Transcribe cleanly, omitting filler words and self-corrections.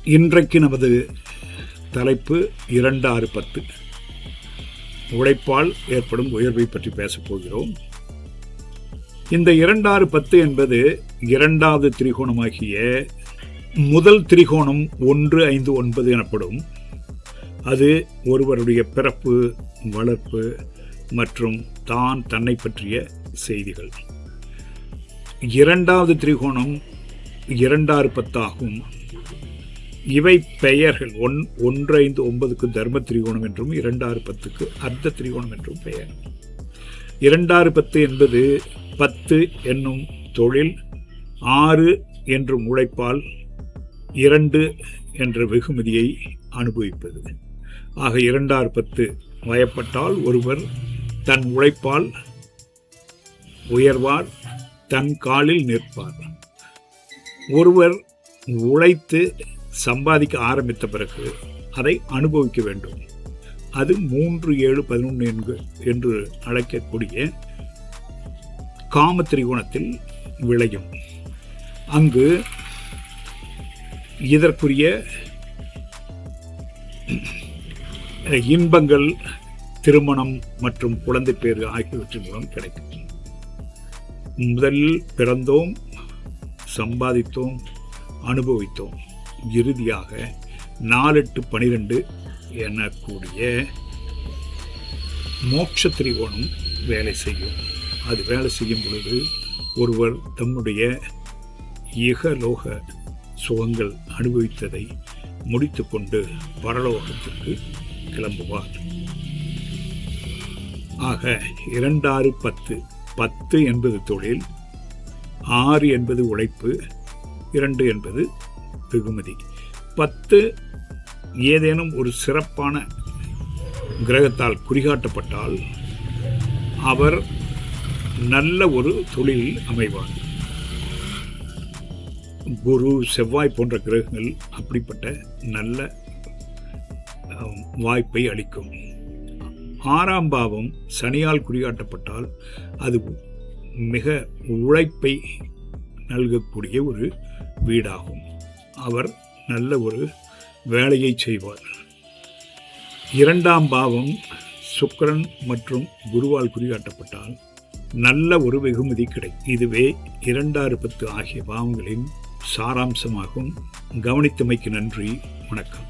இன்றைக்கு நமது தலைப்பு 2-6-10 உழைப்பால் ஏற்படும் உயர்வை பற்றி பேசப் போகிறோம். இந்த 2-6-10 என்பது இரண்டாவது திரிகோணமாகிய முதல் திரிகோணம் 1-5-9 எனப்படும். அது ஒருவருடைய பிறப்பு, வளர்ப்பு மற்றும் தன்னை பற்றிய செய்திகள். இரண்டாவது திரிகோணம் 2-6-10 ஆகும். இவை பெயர்கள். 1-5-9க்கு தர்ம திரிகோணம் என்றும் 2-6-10க்கு அர்த்த திரிகோணம் என்றும் பெயர். 2-6-10 என்பது 10 என்னும் தொழில், 6 என்றும் உழைப்பால் 2 என்ற வெகுமதியை அனுபவிப்பது. ஆக 2-6-10 வயப்பட்டால் ஒருவர் தன் உழைப்பால் உயர்வார், தன் காலில் நிற்பார். ஒருவர் உழைத்து சம்பாதிக்க ஆரம்பித்த பிறகு அதை அனுபவிக்க வேண்டும். அது 3-7-11 என்று அழைக்கக்கூடிய காம திரிகோணத்தில் விளையும். அங்கு இதற்குரிய இன்பங்கள் திருமணம் மற்றும் குழந்தை பேறு ஆகியவற்றின் மூலம் கிடைக்கும். முதலில் பிறந்தோம், சம்பாதித்தோம், அனுபவித்தோம். இறுதியாக 4-8-12 எனக்கூடிய மோட்ச திரிகோணம் வேலை செய்யும். அது வேலை செய்யும் பொழுது ஒருவர் தம்முடைய இகலோக சுகங்கள் அனுபவித்ததை முடித்து கொண்டு பரலோகத்திற்கு கிளம்புவார். ஆக 2-6-10, 10 என்பது தொழில், 6 என்பது உழைப்பு, 2 என்பது வெகுமதி. 10 ஏதேனும் ஒரு சிறப்பான கிரகத்தால் குறிகாட்டப்பட்டால் அவர் நல்ல ஒரு தொழிலில் அமைவார். குரு, செவ்வாய் போன்ற கிரகங்கள் அப்படிப்பட்ட நல்ல வாய்ப்பை அளிக்கும். 6ஆம் பாவம் சனியால் குறிகாட்டப்பட்டால் அது மிக உழைப்பை நல்கக்கூடிய ஒரு வீடாகும். அவர் நல்ல ஒரு வேலையை செய்வார். 2ஆம் பாவம் சுக்கிரன் மற்றும் குருவால் குறிகாட்டப்பட்டால் நல்ல ஒரு வெகுமதி கிடைக்கும். இதுவே 2-6-10 ஆகிய பாவங்களின் சாராம்சமாகும். கவனித்தமைக்கு நன்றி. வணக்கம்.